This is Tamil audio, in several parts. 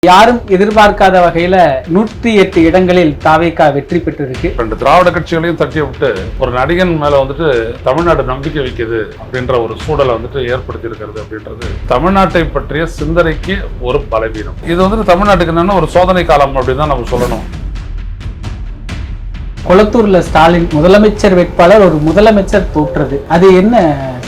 யாரும் எதிர்பார்க்காத வகையில 108 இடங்களில் தாவேகா வெற்றி பெற்றிருக்கு. 2 திராவிட கட்சிகளையும் தட்டி விட்டு ஒரு நடிகன் மேல வந்துட்டு தமிழ்நாடு நம்பிக்கை வைக்குது அப்படின்ற ஒரு சூழலை வந்துட்டு ஏற்படுத்தி இருக்கிறது அப்படின்றது தமிழ்நாட்டை பற்றிய சிந்தனைக்கு ஒரு பலவீனம். இது வந்துட்டு தமிழ்நாட்டுக்கு என்னன்னா ஒரு சோதனை காலம் அப்படின்னு தான் நம்ம சொல்லணும். கொளத்தூர்ல ஸ்டாலின் முதலமைச்சர் வேட்பாளர் ஒரு முதலமைச்சர் தோற்றது, அது என்ன?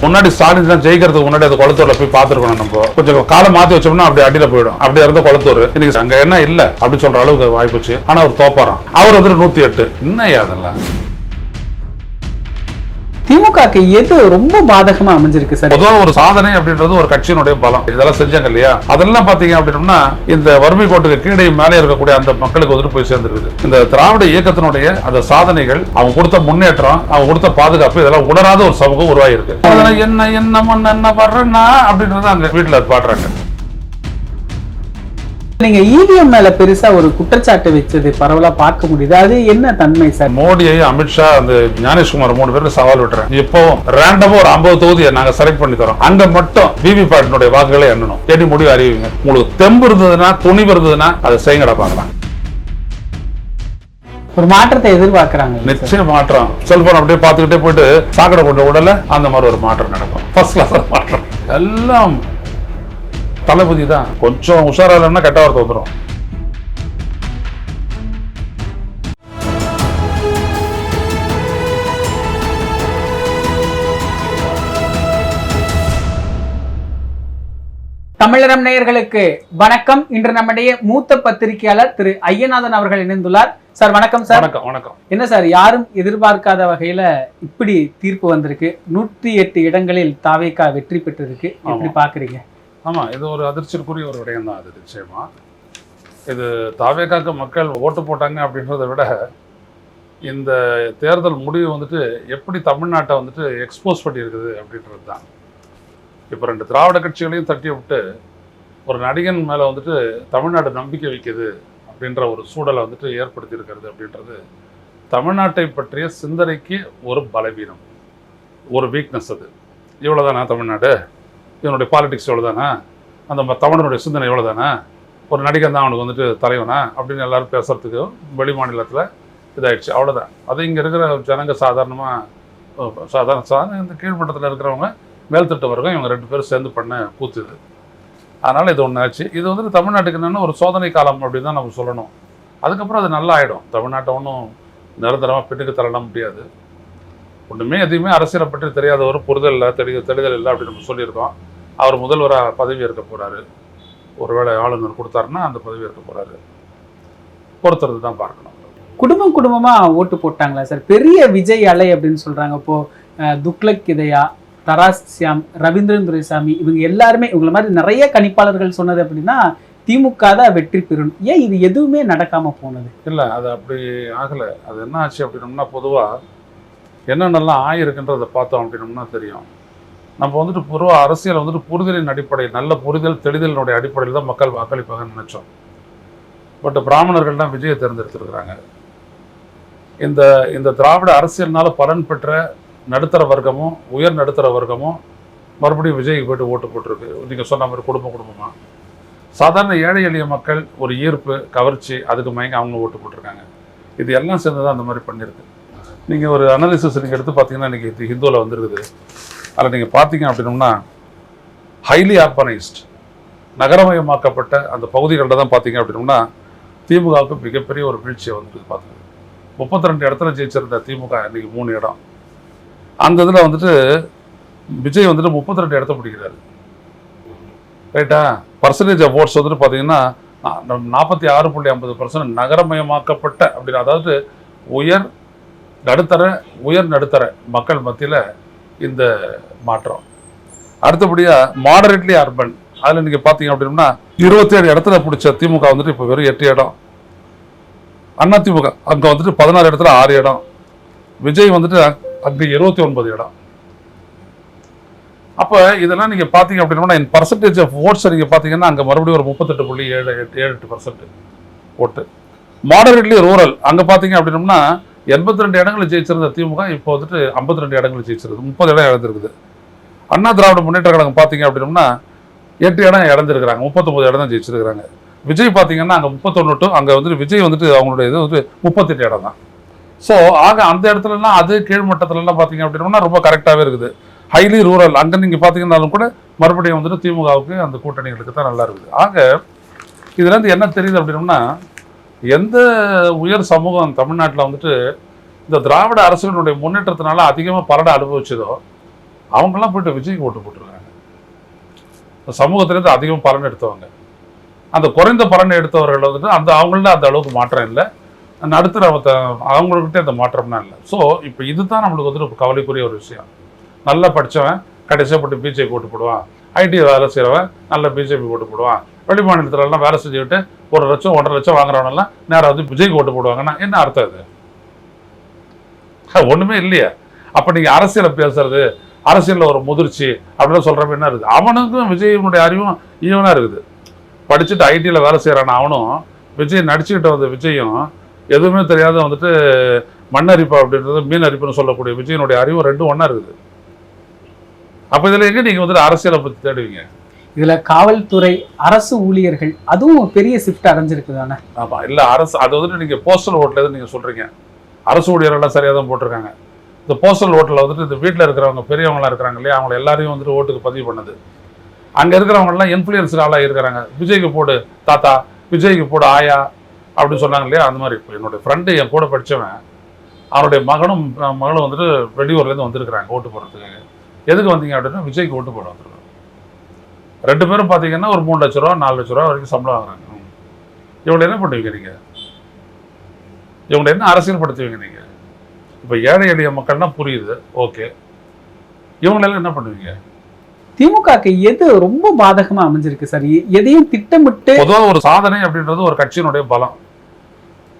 முன்னாடி ஸ்டாலின் தான் ஜெயிக்கிறதுக்கு முன்னாடி அது கொளத்தூர்ல போய் பார்த்துருக்கணும். நம்ம கொஞ்சம் காலம் மாத்தி வச்சோம்னா அப்படி அடியில போயிடும். அப்படி இருந்த கொளத்தூர் இன்னைக்கு அங்க என்ன இல்ல அப்படின்னு சொல்ற அளவுக்கு வாய்ப்புச்சு. ஆனா அவர் தோப்பாராம். அவர் வந்துட்டு 108. இன்னும் அதெல்லாம் திமுகக்கு எது ரொம்ப பாதகமா அமைஞ்சிருக்கு சார்? பொதுவாக ஒரு சாதனை அப்படின்றது ஒரு கட்சியினுடைய பலம். இதெல்லாம் செஞ்சாங்க இல்லையா, அதெல்லாம் பாத்தீங்க அப்படின்னா இந்த வறுமை கோட்டுக்கு கீழே மேலே இருக்கக்கூடிய அந்த மக்களுக்கு வந்துட்டு போய் சேர்ந்துருக்குது. இந்த திராவிட இயக்கத்தினுடைய அந்த சாதனைகள், அவங்க கொடுத்த முன்னேற்றம், அவங்க கொடுத்த பாதுகாப்பு, இதெல்லாம் உணராத ஒரு சமூகம் உருவாயிருக்கு. என்ன என்ன வர்றேன்னா அப்படின்றத அங்க வீட்டுல பாடுறாங்க. நீங்க இவிஎம் மேல பெருசா ஒரு குற்றச்சாட்டு வச்சது பரவலா பார்க்க முடியுது, அது என்ன தன்மை சார்? மோடியை, அமித்ஷா, அந்த ஞானேஷ்குமார் 3 பேருக்கு சவால் விட்டுறேன். இப்போ ரேண்டமா ஒரு 50 தொகுதியை நாங்க செலக்ட் பண்ணி தரோம். அங்க மட்டும் விவிபேட்டினுடைய வாக்குகளை எண்ணணும். எப்படி முடிவு அறிவிங்க. உங்களுக்கு தெம்பு இருந்ததுன்னா, துணிவு இருந்ததுன்னா அதை செய்யுங்கடா பார்க்கலாம். ஒரு மாற்றத்தை எதிர்பார்க்கிறாங்க. நிச்சயம் மாற்றம். செல்போன் அப்படியே பார்த்துக்கிட்டே போயிட்டு சாக்கடை கொண்ட உடல அந்த மாதிரி ஒரு மாற்றம் நடக்கும். ஃபர்ஸ்ட் கிளாஸ் மாற்றம். எல்லாம் தளபதி தான். கொஞ்சம் உஷாரா இல்லைன்னா கெட்ட வார்த்தை வந்துடும். தமிழரம் நேயர்களுக்கு வணக்கம். இன்று நம்முடைய மூத்த பத்திரிகையாளர் திரு ஐயநாதன் அவர்கள் இணைந்துள்ளார். சார் வணக்கம் சார். வணக்கம். வணக்கம். என்ன சார், யாரும் எதிர்பார்க்காத வகையில இப்படி தீர்ப்பு வந்திருக்கு. 108 இடங்களில் தாவேகா வெற்றி பெற்றிருக்கு. எப்படி பாக்குறீங்க? ஆமா, இது ஒரு அதிர்ச்சிக்குரிய ஒரு விடயம் தான். அது நிச்சயமா இது தாவேகாக்கு மக்கள் ஓட்டு போட்டாங்க அப்படின்றத விட இந்த தேர்தல் முடிவு வந்துட்டு எப்படி தமிழ்நாட்டை வந்துட்டு எக்ஸ்போஸ் பண்ணியிருக்குது அப்படின்றது தான். இப்போ 2 திராவிட கட்சிகளையும் தட்டி விட்டு ஒரு நடிகன் மேலே வந்துட்டு தமிழ்நாடு நம்பிக்கை வைக்குது அப்படின்ற ஒரு சூழலை வந்துட்டு ஏற்படுத்தி இருக்கிறது அப்படின்றது தமிழ்நாட்டை பற்றிய சிந்தனைக்கு ஒரு பலவீனம், ஒரு வீக்னஸ். அது இவ்வளோதானா தமிழ்நாடு, இவனுடைய பாலிடிக்ஸ் எவ்வளோதானா, அந்த தமிழனுடைய சிந்தனை எவ்வளோதானா, ஒரு நடிகன் தான் அவனுக்கு வந்துட்டு தலைவனா அப்படின்னு எல்லாரும் பேசுறதுக்கு வெளி மாநிலத்தில் இதாகிடுச்சு. அவ்வளோதான். அது இங்கே இருக்கிற ஜனங்க சாதாரண இந்த கீழ்மட்டத்தில் இருக்கிறவங்க, மேல்தட்டு வர்க்கம், இவங்க 2 பேரும் சேர்ந்து பண்ண கூத்துது. அதனால் இது ஒன்று ஆச்சு. இது வந்துட்டு தமிழ்நாட்டுக்கு என்னென்னா ஒரு சோதனை காலம் அப்படின்னு தான் நம்ம சொல்லணும். அதுக்கப்புறம் அது நல்லா ஆகிடும். தமிழ்நாட்டை ஒன்றும் நிரந்தரமாக பின்னுக்கு தள்ளலாம் முடியாது. ஒன்றுமே எதையுமே அரசியலை பற்றி தெரியாத ஒரு புரிதல் இல்லை, தெளிதல் இல்லை அப்படின்னு நம்ம சொல்லியிருக்கோம். அவர் முதல்வராக பதவி ஏற்க போகிறாரு. ஒருவேளை ஆளுநர் கொடுத்தாருன்னா அந்த பதவி ஏற்க போகிறாரு. பொறுத்துறது தான் பார்க்கணும். குடும்பமா ஓட்டு போட்டாங்களா சார்? பெரிய விஜய் அலை அப்படின்னு சொல்றாங்க. இப்போ துக்ளக் இதயா, தராஸ் சியாம், ரவீந்திரன் துரைசாமி, இவங்க எல்லாருமே இவங்கள மாதிரி நிறைய கணிப்பாளர்கள் சொன்னது அப்படின்னா திமுக தான் வெற்றி பெறும். ஏன் இது எதுவுமே நடக்காம போனது? இல்லை, அது அப்படி ஆகலை. அது என்ன ஆச்சு அப்படின்னோம்னா, பொதுவாக என்னென்னலாம் ஆயிருக்குன்றதை பார்த்தோம் அப்படின்னோம்னா தெரியும். நம்ம வந்துட்டு பொதுவாக அரசியல் வந்துட்டு புரிதலின் அடிப்படையில், நல்ல புரிதல் தெளிதலினுடைய அடிப்படையில் தான் மக்கள் வாக்களிப்பாங்கன்னு நினச்சோம். பட் பிராமணர்கள் தான் விஜயை தேர்ந்தெடுத்திருக்கிறாங்க. இந்த திராவிட அரசியல்னால பலன் பெற்ற நடுத்தர வர்க்கமும் உயர் நடுத்தர வர்க்கமும் மறுபடியும் விஜய்க்கு போய்ட்டு ஓட்டு போட்டிருக்கு. நீங்கள் சொன்ன மாதிரி குடும்பமாக சாதாரண ஏழை எளிய மக்கள் ஒரு ஈர்ப்பு, கவர்ச்சி, அதுக்கு மயங்க அவங்க ஓட்டு போட்டிருக்காங்க. இது எல்லாம் சேர்ந்து தான் அந்த மாதிரி பண்ணியிருக்கு. நீங்கள் ஒரு அனாலிசிஸ் நீங்கள் எடுத்து பார்த்தீங்கன்னா இன்றைக்கி ஹிந்துவில் வந்துருக்குது. அதில் நீங்கள் பார்த்தீங்க அப்படின்னோம்னா ஹைலி ஆர்பனைஸ்ட், நகரமயமாக்கப்பட்ட அந்த பகுதிகளில் தான் பார்த்தீங்க அப்படின்னோம்னா திமுகவுக்கு மிகப்பெரிய ஒரு வீழ்ச்சியை வந்துட்டு பார்த்துருக்கு. 32 இடத்துல ஜெயிச்சிருந்த திமுக இன்றைக்கி 3 இடம். அந்த இதில் வந்துட்டு விஜய் வந்துட்டு 32 இடத்த பிடிக்கிறாரு. ரைட்டா? பர்சன்டேஜ் ஆஃப் ஓட்ஸ் வந்துட்டு பார்த்தீங்கன்னா 46.50% நகரமயமாக்கப்பட்ட அப்படின்னு, அதாவது உயர் நடுத்தர மக்கள் மத்தியில் இந்த மாற்றம். அடுத்தபடியாக மாடரேட்லி அர்பன், அதில் நீங்கள் பார்த்தீங்க அப்படின்னா 27 இடத்துல பிடிச்ச திமுக வந்துட்டு இப்போ வெறும் 8 இடம். அண்ணா திமுக அங்கே வந்துட்டு 16 இடத்துல 6 இடம். விஜய் வந்துட்டு அங்கே 29 இடம். அப்போ இதெல்லாம் நீங்கள் பார்த்தீங்க அப்படின்னா பர்சன்டேஜ் ஆஃப் ஓட்ஸை நீங்கள் பார்த்தீங்கன்னா அங்கே மறுபடியும் ஒரு 38.78% ஓட்டு. மாடரேட்லி ரூரல் அங்கே பார்த்தீங்க அப்படின்னோம்னா 82 இடங்களில் ஜெயிச்சிருந்த திமுக இப்போ வந்துட்டு 52 இடங்களில் ஜெயிச்சிருக்கு. 30 இடம் இழந்திருக்குது. அண்ணா திராவிட முன்னேற்ற கழகம் பார்த்தீங்க அப்படின்னோம்னா 8 இடம் இழந்திருக்கிறாங்க. 39 இடம் தான் ஜெயிச்சிருக்கிறாங்க. விஜய் பார்த்தீங்கன்னா அங்கே 31 அங்கே வந்துட்டு விஜய் வந்துட்டு அவங்களுடைய இது வந்து 38 இடம் தான். ஸோ ஆக அந்த இடத்துலலாம் அது கீழ்மட்டத்துலலாம் பார்த்தீங்க அப்படின்னா ரொம்ப கரெக்டாகவே இருக்குது. ஹைலி ரூரல் அங்கே நீங்கள் பார்த்தீங்கன்னாலும் கூட மறுபடியும் வந்துட்டு திமுகவுக்கு அந்த கூட்டணிகளுக்கு தான் நல்லா இருக்குது. ஆக இதுலேருந்து என்ன தெரியுது அப்படின்னா, எந்த உயர் சமூகம் தமிழ்நாட்டில் வந்துட்டு இந்த திராவிட அரசுகளுடைய முன்னேற்றத்தினால அதிகமாக பலனை அனுபவிச்சதோ அவங்கெல்லாம் போயிட்டு விஜய்க்கு ஓட்டு போட்டுருக்காங்க. சமூகத்திலேருந்து அதிகமாக பலன் எடுத்தவங்க, அந்த குறைந்த பலனை எடுத்தவர்கள் வந்துட்டு அந்த அவங்கள்ட்ட அந்த அளவுக்கு மாற்றம் இல்லை, நடுத்தர அவங்கக்கிட்டே அந்த மாற்றம்னா இல்லை. ஸோ இப்போ இதுதான் நம்மளுக்கு வந்துட்டு கவலைக்குரிய ஒரு விஷயம். நல்லா படித்தவன் கடைசியாக போட்டு பிஜேபி ஓட்டு போடுவான், ஐடி வேலை செய்கிறவன் நல்ல பிஜேபி ஓட்டு போடுவான், வெளி மாநிலத்துலலாம் வேலை செஞ்சுக்கிட்டு 1 லட்சம் 1.5 லட்சம் வாங்குறவனெல்லாம் நேராக வந்து விஜய்க்கு ஓட்டு போடுவாங்கன்னா என்ன அர்த்தம் இது? ஒன்றுமே இல்லையே. அப்போ நீங்கள் அரசியலை பேசுறது, அரசியலில் ஒரு முதிர்ச்சி அப்படின்னு சொல்கிறப்ப என்ன இருக்குது? அவனுக்கும் விஜயனுடைய அறிவும் ஈவனாக இருக்குது. படிச்சுட்டு ஐடியில் வேலை செய்கிறான் அவனும், விஜய் நடிச்சுக்கிட்ட வந்த விஜயும் எதுவுமே தெரியாத வந்துட்டு மண்ணரிப்பு அப்படின்றது மீன் அரிப்புன்னு சொல்லக்கூடிய விஜயனுடைய அறிவும் ரெண்டும் ஒன்றா இருக்குது. அப்போ இதில் எங்கே நீங்கள் வந்துட்டு அரசியலை பற்றி தேடுவீங்க? இதுல காவல்துறை, அரசு ஊழியர்கள் அதுவும் ஒரு பெரிய ஷிஃப்ட் அடைஞ்சிருக்கு தானே? ஆமாம், இல்லை அரசு அது வந்துட்டு நீங்கள் போஸ்டல் ஓட்டில் எதுவும் நீங்கள் சொல்கிறீங்க, அரசு ஊழியர்கள்லாம் சரியாக தான் போட்டிருக்காங்க. இந்த போஸ்டல் ஓட்டில் வந்துட்டு இந்த வீட்டில் இருக்கிறவங்க பெரியவங்களாம் இருக்கிறாங்க இல்லையா, அவங்கள எல்லாரையும் வந்துட்டு ஓட்டுக்கு பதிவு பண்ணது. அங்கே இருக்கிறவங்கலாம் இன்ஃப்ளூயன்ஸ் ஆளாக இருக்கிறாங்க. விஜய்க்கு போடு தாத்தா, விஜய்க்கு போடு ஆயா அப்படின்னு சொன்னாங்க இல்லையா. அந்த மாதிரி இப்போ என்னுடைய ஃப்ரெண்டு என் கூட படித்தவன், அவனுடைய மகனும் வந்துட்டு வெளியூர்லேருந்து வந்திருக்கிறாங்க ஓட்டு போடுறதுக்கு. எதுக்கு வந்தீங்க அப்படின்னா விஜய்க்கு ஓட்டு போட வந்துருக்காங்க. 2 பேரும் பார்த்தீங்கன்னா ஒரு 3 லட்ச ரூபா 4 லட்ச ரூபா வரைக்கும் சம்பளம் வாங்குறாங்க. இவங்களை என்ன பண்ணுவீங்க நீங்கள்? இவங்களை என்ன அரசியல் படுத்துவீங்க நீங்கள்? இப்போ ஏழை எளிய மக்கள்னா புரியுது, ஓகே. இவங்களெல்லாம் என்ன பண்ணுவீங்க? திமுகக்கு எது ரொம்ப பாதகமா அமைஞ்சிருக்கு சார்? எதையும் திட்டமிட்டு பொதுவாக ஒரு சாதனை அப்படின்றது ஒரு கட்சியினுடைய பலம்.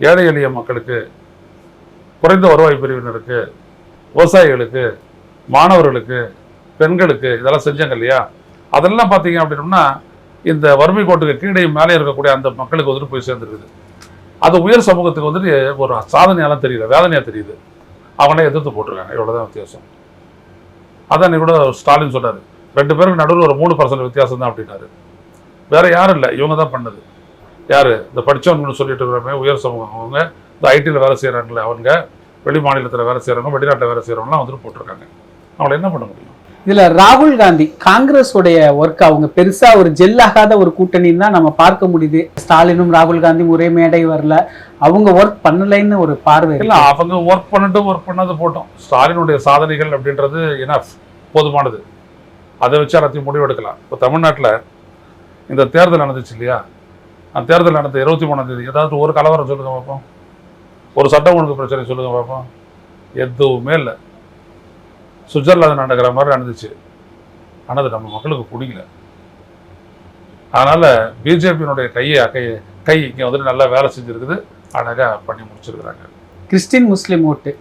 ஏழை எளிய மக்களுக்கு, குறைந்த வருவாய் பிரிவினருக்கு, விவசாயிகளுக்கு, மாணவர்களுக்கு, பெண்களுக்கு இதெல்லாம் செஞ்சாங்க இல்லையா. அதெல்லாம் பார்த்தீங்க அப்படின்னா இந்த வறுமை கோட்டுக்கு கீழே மேலே இருக்கக்கூடிய அந்த மக்களுக்கு வந்துட்டு போய் சேர்ந்துருக்குது. அது உயர் சமூகத்துக்கு வந்துட்டு ஒரு சாதனையாலாம் தெரியல, வேதனையாக தெரியுது. அவங்களே எதிர்த்து போட்டிருக்காங்க. இவ்வளோதான் வித்தியாசம். அதான் நீ கூட ஸ்டாலின் சொன்னார், 2 பேருக்கு நடுவில் ஒரு 3% வித்தியாசம் தான் அப்படின்னாரு. வேற யாரும் இல்லை, இவங்க தான் பண்ணது. யார்? இந்த படித்தவங்கன்னு சொல்லிட்டு இருக்கிறவங்க உயர் சமூகம், அவங்க இந்த ஐடியில் வேலை செய்கிறாங்களே அவங்க, வெளி மாநிலத்தில் வேலை செய்கிறவங்க, வெளிநாட்டில் வேலை செய்கிறவங்களாம் வந்துட்டு போட்டிருக்காங்க. அவங்கள என்ன பண்ண முடியும்? இதுல ராகுல் காந்தி காங்கிரஸ் உடைய ஒர்க் அவங்க பெருசா ஒரு ஜெல்லாகாத ஒரு கூட்டணின்னு தான் நம்ம பார்க்க முடியுது. ஸ்டாலினும் ராகுல் காந்தியும் ஒரே மேடை வரல, அவங்க ஒர்க் பண்ணலைன்னு ஒரு பார்வை இல்லை. அவங்க ஒர்க் பண்ணது போட்டோம். ஸ்டாலினுடைய சாதனைகள் அப்படின்றது எனஃப், போதுமானது. அதை வச்சு எல்லாத்தையும் முடிவெடுக்கலாம். இப்போ தமிழ்நாட்டில் இந்த தேர்தல் நடந்துச்சு இல்லையா, அந்த தேர்தல் நடந்த 23ஆம் தேதி ஏதாவது ஒரு கலவரம் சொல்லுங்க பார்ப்போம், ஒரு சட்டம் ஒழுங்கு பிரச்சனை சொல்லுங்க பார்ப்போம். எதுவுமே இல்லை. சுவிட்சர்லாந்து நடக்கிற மாதிரி நடந்துச்சு. ஆனால் அது நம்ம மக்களுக்கு பிடிக்கல. அதனால் பிஜேபியினுடைய கை இங்கே வந்துட்டு நல்லா வேலை செஞ்சுருக்குது, அழகாக பண்ணி முடிச்சிருக்கிறாங்க. கிறிஸ்டின் முஸ்லீம் ஓட்டு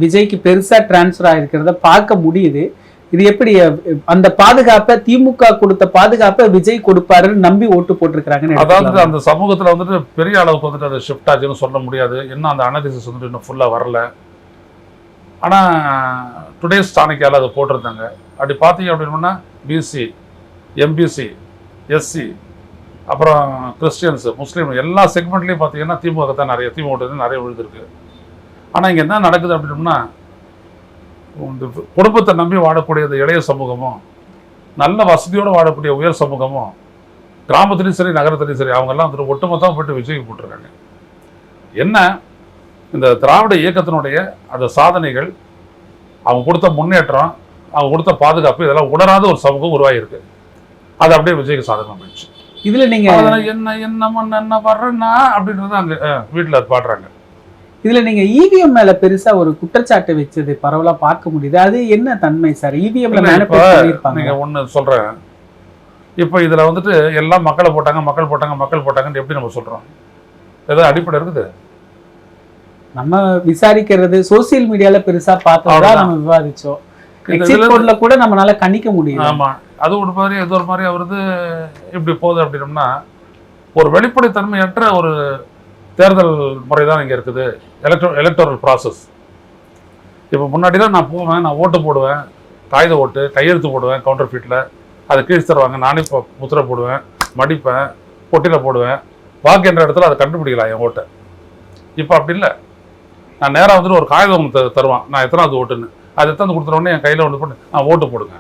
விஜய்க்கு பெருசா டிரான்ஸ்ஃபர் ஆகிருக்கிறத பார்க்க முடியுது. இது எப்படி அந்த பாதுகாப்பை, திமுக கொடுத்த பாதுகாப்பை விஜய் கொடுப்பாருன்னு நம்பி ஓட்டு போட்டிருக்கிறாங்க? அதாவது அந்த சமூகத்தில் வந்துட்டு பெரிய அளவுக்கு வந்துட்டு அது ஷிஃப்ட் ஆச்சுன்னு சொல்ல முடியாது. இன்னும் அந்த அனாலிசிஸ் வந்துட்டு இன்னும் ஃபுல்லாக வரல. ஆனால் டுடேஸ் சாணக்கியால் அதை போட்டிருந்தாங்க. அப்படி பார்த்தீங்க அப்படின்னா பிசி, எம்பிசி, எஸ்சி, அப்புறம் கிறிஸ்டியன்ஸு, முஸ்லீம் எல்லா செக்மெண்ட்லேயும் பார்த்தீங்கன்னா திமுக தான் நிறைய விழுந்திருக்கு. ஆனால் இங்கே என்ன நடக்குது அப்படின்னா, குடும்பத்தை நம்பி வாழக்கூடிய இந்த இளைய சமூகமும், நல்ல வசதியோடு வாழக்கூடிய உயர் சமூகமும், கிராமத்துலேயும் சரி நகரத்துலேயும் சரி, அவங்கெல்லாம் வந்துட்டு ஒட்டுமொத்தமாக போய்ட்டு விஜய்க்கு போட்டிருக்காங்க. என்ன இந்த திராவிட இயக்கத்தினுடைய அந்த சாதனைகள், அவங்க கொடுத்த முன்னேற்றம், அவங்க கொடுத்த பாதுகாப்பு, இதெல்லாம் உணராத ஒரு சமூகம் உருவாகிருக்கு. அது அப்படியே விஜய்க்கு சாதகம் போயிடுச்சு. இதுல நீங்க என்ன வர்றேன்னா அப்படின்றது அங்கே வீட்டில் அது பாடுறாங்க. இதுல நீங்க இவிஎம் மேல பெருசா ஒரு குற்றச்சாட்டு வச்சது பரவலா பார்க்க முடியுது. அது என்ன தன்மை சார்? இவிஎம்ல நீங்க ஒண்ணு சொல்றேன். இப்போ இதுல வந்துட்டு எல்லாம் மக்கள் போட்டாங்கன்னு எப்படி நம்ம சொல்றோம்? ஏதாவது அடிப்படை இருக்குது? நம்ம விசாரிக்கிறது சோசியல் மீடியால பெருசா பார்த்தா நம்ம விவாதிச்சோம். எக்ஸிட் போல்ல கூட நம்மளால கணிக்க முடியும். ஆமா, அது ஒரு மாதிரி இது ஒரு மாதிரி அவரது இப்படி போகுது அப்படின்னம்னா, ஒரு வெளிப்படைத்தன்மையற்ற ஒரு தேர்தல் முறை தான் இங்கே இருக்குது. Electoral process. இப்போ முன்னாடிலாம் நான் போவேன், நான் ஓட்டு போடுவேன், காகித ஓட்டு, கையெழுத்து போடுவேன், கவுண்டர் ஃபீட்டில் அதை கீழ்ஸ் தருவாங்க, நானே முத்திரை போடுவேன், மடிப்பேன், பொட்டியில் போடுவேன், வாக்கு என்ற இடத்துல அதை கண்டுபிடிக்கலாம் என் ஓட்டை. இப்போ அப்படி இல்லை. நான் நேராக வந்துட்டு ஒரு காகிதம் ஒன்று தருவான், நான் எத்தனாவது ஓட்டுன்னு. அது எத்தனை கொடுத்துட்டோடனே என் கையில் ஒன்று போட்டு நான் ஓட்டு போடுங்க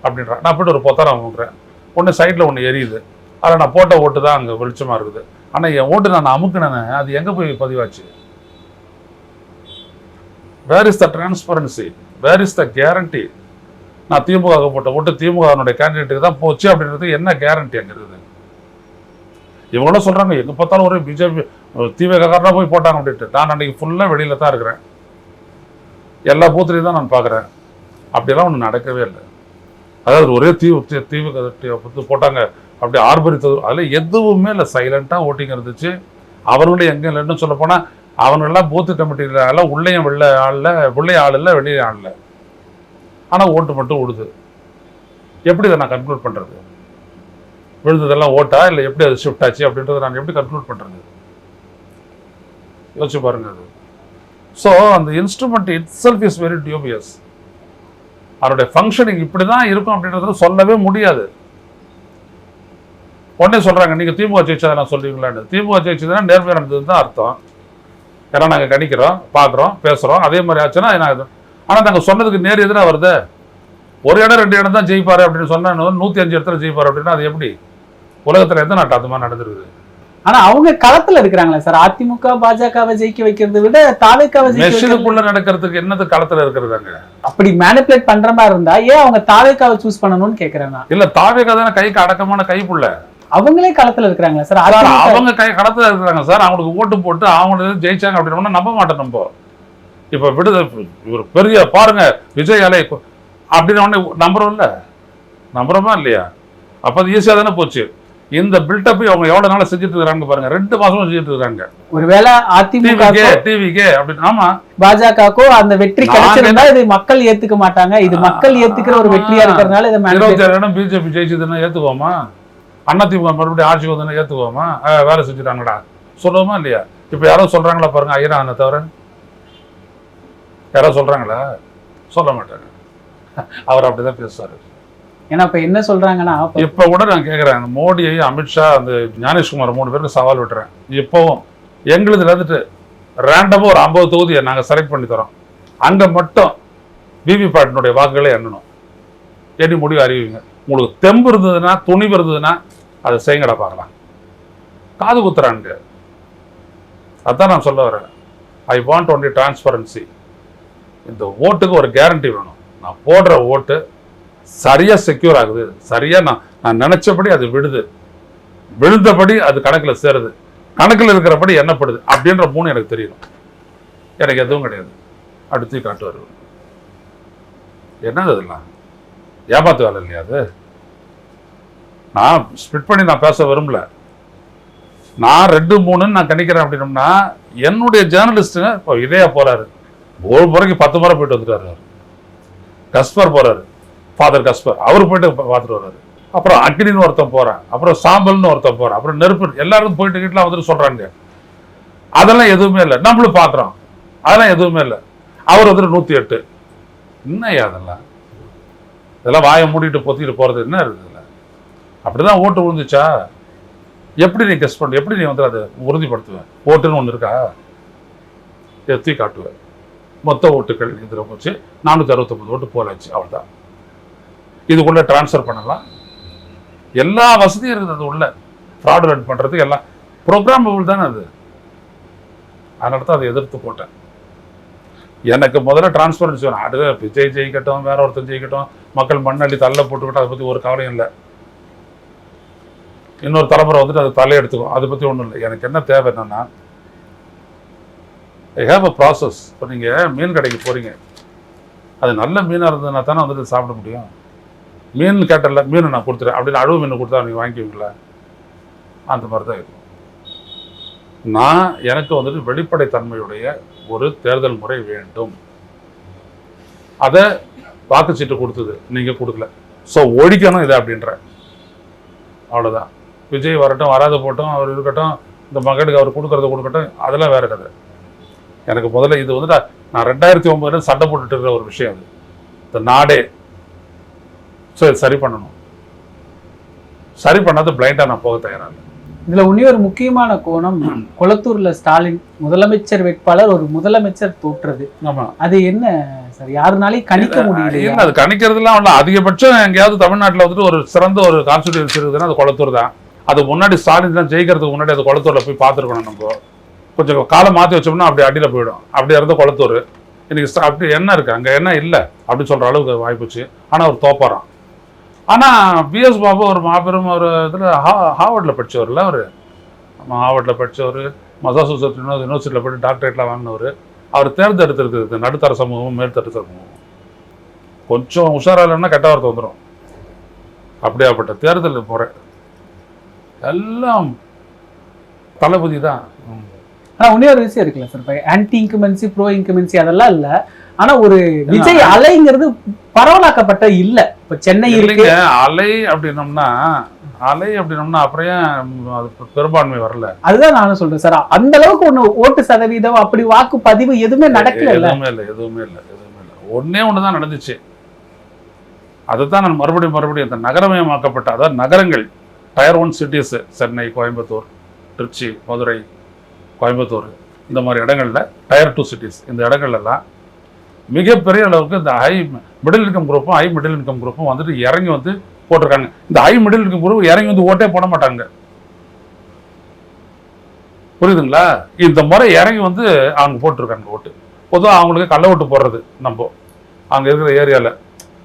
அப்படின்றான். நான் போய்ட்டு ஒரு பொத்தாரம் அமுக்குறேன், ஒன்று சைடில் ஒன்று எரியுது. அதில் நான் போட்ட ஓட்டு தான் அங்கே வெளிச்சமாக இருக்குது. ஆனால் என் ஓட்டு நான் அமுக்கினேன்னு அது எங்கே போய் பதிவாச்சு? Where is the transparency, where is the guarantee? நான் திமுக போட்ட ஓட்டு திமுகனுடைய கேண்டிடேட்டுக்கு தான் போச்சு அப்படின்றது என்ன கேரண்டி அங்கே இருக்குது? இவங்களும் சொல்கிறாங்க எங்கே பார்த்தாலும் ஒரு பிஜேபி திமுககாரனாக போய் போட்டாங்க அப்படின்ட்டு. நான் அன்றைக்கி ஃபுல்லாக வெளியில் தான் இருக்கிறேன், எல்லா பூத்துலையும் தான் நான் பார்க்குறேன். அப்படியெல்லாம் ஒன்று நடக்கவே இல்லை. அதாவது ஒரே திமுக போட்டாங்க அப்படி ஆர்ப்பரித்தது, அதில் எதுவுமே இல்லை. சைலண்ட்டாக ஓட்டிங் இருந்துச்சு. அவர்களும் எங்கே இல்லைன்னு சொல்ல போனால் அவங்களெல்லாம் பூத்து கமிட்டியில் எல்லாம் உள்ளேயும் வெள்ளை ஆளில் உள்ளே ஆள் இல்லை வெளியே ஆள் இல்லை. ஆனால் ஓட்டு மட்டும் விடுது. எப்படி இதை நான் கன்க்ளூட் பண்ணுறது? விழுந்ததெல்லாம் ஓட்டா இல்லை எப்படி அது ஷிஃப்ட் ஆச்சு அப்படின்றத நான் எப்படி கன்க்ளூட் பண்ணுறது? யோசிச்சு பாருங்க அது. ஸோ அந்த instrument itself is very dubious. அதனுடைய ஃபங்க்ஷனிங் இப்படி தான் இருக்கும் அப்படின்றத சொல்லவே முடியாது. உடனே சொல்கிறாங்க நீங்கள் திமுக ஜெயிச்சதை நான் சொல்லுவீங்களான்னு. திமுக ஜெயிச்சதுன்னா நேர்மையாக நடந்தது தான் அர்த்தம். ஏன்னா நாங்கள் கணிக்கிறோம், பார்க்குறோம், பேசுகிறோம். அதே மாதிரி ஆச்சுன்னா என்ன? ஆனால் நாங்கள் சொன்னதுக்கு நேர் எதிராக வருது. ஒரு இடம் 2 இடம் தான் ஜெயிப்பார் அப்படின்னு சொன்னா 105 இடத்துல ஜெயிப்பார் அப்படின்னா அது எப்படி? உலகத்தில் எந்த நாட்டு அது மாதிரி நடந்துருக்குது? ஆனா அவங்க களத்துல இருக்கிறாங்களா சார்? அதிமுக பாஜகவை ஜெயிக்க வைக்கிறத விட தாவேக்காவை மெஷினுக்குள்ள நடக்கிறதுக்கு என்னது களத்துல இருக்கிறதாங்க? அப்படி மேனிபுலேட் பண்ற மாதிரி இருந்தா ஏன் அவங்க தாவேக்காவை சூஸ் பண்ணணும்னு கேக்குறேன். இல்ல தாவேக்கா தானே கைக்கு அடக்கமான கைப்புள்ள. அவங்களே களத்துல இருக்கிறாங்களா சார்? அவங்க களத்துல இருக்கிறாங்க சார். அவங்களுக்கு ஓட்டு போட்டு அவங்க ஜெயிச்சாங்க அப்படின்னு நம்ப மாட்டோம் நம்ம. இப்ப ஒரு பெரிய பாருங்க விஜய் அலை அப்படின்னு உடனே நம்புறோம்ல, நம்புறோமா இல்லையா? அப்ப அது ஈஸியா தானே போச்சு. இந்த பில்டப் அவங்க எவ்வளவு நாளா செஞ்சுட்டு இருக்காங்க பாருங்க. 2 மாசமா செஞ்சுட்டு இருக்காங்க. ஒருவேளை அதிமுக டிவிகே அப்படின்னு ஆமா பாஜகவுக்கோ அந்த வெற்றி கிடைச்சிருந்தா இது மக்கள் ஏத்துக்க மாட்டாங்க. இது மக்கள் ஏத்துக்கிற ஒரு வெற்றியா இருக்கிறதுனால இதை 27 இடம் பிஜேபி ஜெயிச்சதுன்னா ஏத்துக்குவோமா? அதிமுக மறுபடியும் ஆட்சிக்கு வந்தோன்னா ஏத்துக்குவோமா? வேலை செஞ்சுட்டாங்கடா சொல்லுவோமா இல்லையா? இப்ப யாரும் சொல்றாங்களா பாருங்க ஐயரான தவிர யாராவது சொல்றாங்களா? சொல்ல மாட்டாங்க. அவர் அப்படிதான் பேசுவாரு. ஏன்னா இப்ப என்ன சொல்றாங்கன்னா இப்ப கூட நான் கேட்கிறேன், மோடியை அமித்ஷா அந்த ஞானேஷ்குமார் 3 பேருக்கு சவால் விட்டுறேன். இப்பவும் எங்களுதுல இருந்துட்டு ரேண்டமா ஒரு 50 தொகுதியை நாங்க செலக்ட் பண்ணி தரோம். அங்க மட்டும் விவிபேட்டினுடைய வாக்குகளை எண்ணணும். எண்ணி முடிவு அறிவிங்க. உங்களுக்கு தெம்பு இருந்ததுன்னா துணிவு இருந்ததுன்னா அதை செய்யுங்கடா பார்க்கலாம். காது குத்துறாங்க. அதான் நான் சொல்ல வரேன். I want only transparency. இந்த ஓட்டுக்கு ஒரு கேரண்டி வேணும். நான் போடுற ஓட்டு சரியா செக்யூர் ஆகுது, சரியா நான் நினைச்சபடி அது விடுது, விழுந்தபடி அது கணக்குல சேருது, கணக்குல இருக்கிறபடி எண்ணப்படுது அப்படின்ற 3 எனக்கு தெரியணும். எனக்கு எதுவும் கிடையாது. அடுத்து காட்டுவார். என்னது அதெல்லாம் ஏமாத்து வேலை இல்லையா அது? நான் ஸ்பிட் பண்ணி நான் பேச விரும்பல. நான் 2, 3 நான் கணிக்கிறேன் அப்படின்னோம்னா என்னுடைய ஜேர்னலிஸ்ட்டுங்க இப்போ இதே போறாரு. ஒரு முறைக்கு 10 முறை போயிட்டு வந்துட்டாரு. கஸ்பர் போறாரு, ஃபாதர் கஸ்பர், அவர் போயிட்டு பார்த்துட்டு வர்றாரு. அப்புறம் அக்னின்னு ஒருத்தன் போறான், அப்புறம் சாம்பல்னு ஒருத்தன் போறான், அப்புறம் நெருப்பு, எல்லாரும் போயிட்டு கிட்டலாம் வந்துட்டு சொல்றாங்க. அதெல்லாம் எதுவுமே இல்லை. நம்மளும் பாக்குறோம், அதெல்லாம் எதுவுமே இல்லை. அவர் வந்துட்டு 108. என்னையா அதெல்லாம்? இதெல்லாம் வாயை மூடிட்டு பொத்திட்டு போறது என்ன இருக்குதுல்ல? அப்படிதான் ஓட்டு விழுந்துச்சா? எப்படி நீ கெஸ் பண்ண? எப்படி நீ வந்து அதை உறுதிப்படுத்துவேன்? ஓட்டுன்னு ஒன்று இருக்கா? எத்தி காட்டுவேன். மொத்த ஓட்டுகள் இதில் போச்சு 469 ஓட்டு போலாச்சு. அவ்வளோதான். இதுக்குள்ள டிரான்ஸ்ஃபர் பண்ணலாம். எல்லா வசதியும் இருக்குது அது உள்ள. ஃப்ராடுலண்ட் பண்ணுறதுக்கு எல்லாம் ப்ரோக்ராமபிள் தானே அது. அதனால தான் அதை எதிர்த்து போட்டேன். எனக்கு முதல்ல டிரான்ஸ்பரன்சி வேணும். அது விஜய் ஜெயிக்கட்டும், வேற ஒருத்தர் ஜெயிக்கட்டும், மக்கள் மண்ணள்ளி தள்ள போட்டுக்கிட்டோம், அதை பற்றி ஒரு கவலையும் இல்லை. இன்னொரு தலைமுறை வந்துட்டு அதை தலையெடுத்துக்கும், அதை பற்றி ஒன்றும் இல்லை. எனக்கு என்ன தேவை என்னன்னா, ஐ ஹேவ் அ ப்ராசஸ். இப்போ நீங்கள் மீன் கடைக்கு போகிறீங்க, அது நல்ல மீனாக இருந்ததுன்னா தானே வந்துட்டு சாப்பிட முடியும். மீன் கேட்டல, மீன் நான் கொடுத்துறேன் அப்படின்னு அழுவு மீன் கொடுத்தா நீங்கள் வாங்கிக்குவீங்களா? அந்த மாதிரி தான் இருக்கும். எனக்கு வந்துட்டு வெளிப்படைத்தன்மையுடைய ஒரு தேர்தல் முறை வேண்டும். அதை வாக்குச்சீட்டு கொடுத்தது நீங்கள் கொடுக்கல. ஸோ ஒழிக்கணும் இதை அப்படின்ற அவ்வளோதான். விஜய் வரட்டும், வராத போட்டோம், அவர் இருக்கட்டும், இந்த மகனுக்கு அவர் கொடுக்கறத கொடுக்கட்டும், அதெல்லாம் வேற கதை. எனக்கு முதல்ல இது வந்துட்டு நான் 2009 சண்டை போட்டுட்டு இருக்கிற ஒரு விஷயம் அது, இந்த நாடே. ஸோ இது சரி பண்ணணும். சரி பண்ணாத பிளைண்டாக நான் போக தயாராக. இதுல உன்னி ஒரு முக்கியமான கோணம், கொளத்தூர்ல ஸ்டாலின் முதலமைச்சர் வேட்பாளர் ஒரு முதலமைச்சர் தோற்றது. ஆமா, அது என்ன சார், யாருனாலையும் கணிக்க முடியல. இல்ல அது கணிக்கிறதுலாம் ஒண்ணு. அதிகபட்சம் எங்கேயாவது தமிழ்நாட்டுல வந்துட்டு ஒரு சிறந்த ஒரு கான்ஸ்டிடியூன்சி இருக்குதுன்னா அது கொளத்தூர் தான். அது முன்னாடி ஸ்டாலின் தான் ஜெயிக்கிறதுக்கு முன்னாடி அது கொளத்தூர்ல போய் பார்த்துருக்கணும். நம்ம கொஞ்சம் காலம் மாற்றி வச்சோம்னா அப்படி அடியில போயிடும். அப்படி இருந்த கொளத்தூர் இன்னைக்கு அப்படி என்ன இருக்கு, அங்கே என்ன இல்லை அப்படின்னு சொல்ற அளவுக்கு வாய்ப்புச்சு. ஆனால் அவர் தோப்பாராம். ஆனால் பிஎஸ் பாபு ஒரு மாபெரும் ஒரு இதில் ஹார்வர்டில் படித்தவர்ல அவர். ஹார்வர்டில் படித்தவர், மசாசூசெட்ஸ் யூனிவர்சிட்டியில் போய்ட்டு டாக்டரேட்லாம் வாங்கினவர். அவர் தேர்ந்தெடுத்திருக்குது நடுத்தர சமூகம் மேல்தட்டு சமூகம். கொஞ்சம் உஷாரா இல்லைன்னா கெட்ட வார்த்தை வந்துடும். அப்படியாப்பட்ட தேர்தல் முறை எல்லாம் தளபதி தான். ஆனா ஒன்னே ஒரு விஷயம் இருக்குல்ல சார், ஆன்டி இன்கமென்சி ப்ரோ இன்கமென்சி அதெல்லாம் இல்ல. ஆனா ஒரு விஜய் அலைங்கிறது பரவலாக்கப்பட்ட இல்ல. இப்ப சென்னை இருக்கு அலை அப்படின்னோம்னா அப்புறம் ஏன் பெரும்பான்மை வரல? அதுதான் நானும் சொல்றேன் சார். அந்த அளவுக்கு ஒண்ணு ஓட்டு சதவீதம் அப்படி வாக்கு பதிவு எதுவுமே நடக்கல. எதுவுமே இல்லை. ஒன்னே ஒண்ணுதான் நடந்துச்சு. அதுதான் நான் மறுபடியும் இந்த நகரமயமாக்கப்பட்ட, அதாவது நகரங்கள் டயர் 1 சிட்டிஸ், சென்னை, கோயம்புத்தூர், திருச்சி, மதுரை, கோயம்புத்தூர், இந்த மாதிரி இடங்கள்ல டயர் 2 சிட்டிஸ், இந்த இடங்கள்லாம் மிகப்பெரிய அளவுக்கு இந்த ஹை மிடில் இன்கம் குரூப்பும் வந்துட்டு இறங்கி வந்து போட்டிருக்காங்க. இந்த ஹை மிடில் இன்கம் குரூப் இறங்கி வந்து ஓட்டே போட மாட்டாங்க. புரியுதுங்களா? இந்த முறை இறங்கி வந்து அவங்க போட்டிருக்காங்க ஓட்டு. பொதுவாக அவங்களுக்கு கள்ள ஓட்டு போடுறது. நம்ம அங்கே இருக்கிற ஏரியாவில்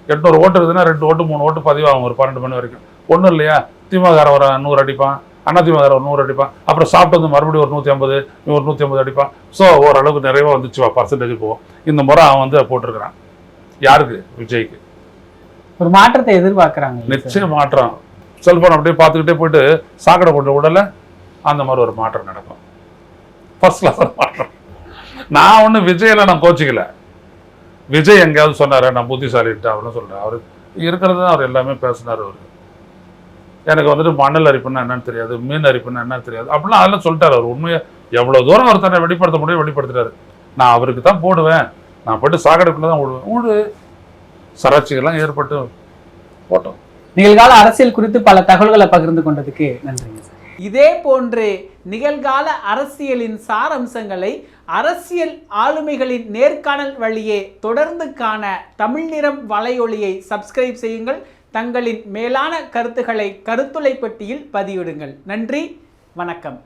800 ஓட்டு இருக்குதுன்னா 2 ஓட்டு 3 ஓட்டு பதிவாகும் ஒரு 12 மணி வரைக்கும். ஒன்றும் இல்லையா, திமுக ஒரு 100 அடிப்பான், அதிமுக ஒரு 100 அடிப்பான், அப்புறம் சாப்பிட்டு வந்து மறுபடியும் ஒரு 150 ஒரு 150 அடிப்பான். ஸோ ஓரளவுக்கு நிறைவாக வந்துச்சுவா, பர்சன்டேஜ் போவோம். இந்த முறை அவன் வந்து போட்டிருக்கிறான். யாருக்கு? விஜய்க்கு. ஒரு மாற்றத்தை எதிர்பார்க்குறாங்க. நிச்சயம் மாற்றம். செல்போன் அப்படியே பார்த்துக்கிட்டே போயிட்டு சாக்கடை கொண்டு உடல அந்த மாதிரி ஒரு மாற்றம் நடக்கும். ஃபர்ஸ்ட் கிளாஸ் மாற்றம். நான் ஒன்றும் விஜயெல்லாம் நான் கோச்சிக்கல. விஜய் எங்கேயாவது சொன்னார் நான் புத்திசாலிட்டு அப்படின்னு சொல்கிறேன். அவர் இருக்கிறது தான் அவர் எல்லாமே பேசினார். அவர் எனக்கு வந்துட்டு மணல் அரிப்புன்னா என்னன்னு தெரியாது, மீன் அரிப்புன்னா என்னன்னு தெரியாது அப்படிலாம் அதெல்லாம் சொல்லிட்டாரு. அவர் உண்மையை எவ்வளோ தூரம் அவர் தன்னை வெளிப்படுத்த முடியும் வெளிப்படுத்திட்டாரு. நான் அவருக்கு தான் போடுவேன், நான் போய்ட்டு சாக்கடைக்குள்ள தான் விடுவேன். ஊடு சராட்சிகள்லாம் ஏற்பட்டு போட்டோம். நிகழ்கால அரசியல் குறித்து பல தகவல்களை பகிர்ந்து கொண்டதுக்கு நன்றிங்க சார். இதே போன்று நிகழ்கால அரசியலின் சாரம்சங்களை அரசியல் ஆளுமைகளின் நேர்காணல் வழியே தொடர்ந்து காண தமிழ் நிறம் வலையொலியை சப்ஸ்கிரைப் செய்யுங்கள். தங்களின் மேலான கருத்துக்களை கருத்துளை பெட்டியில் பதிவிடுங்கள். நன்றி, வணக்கம்.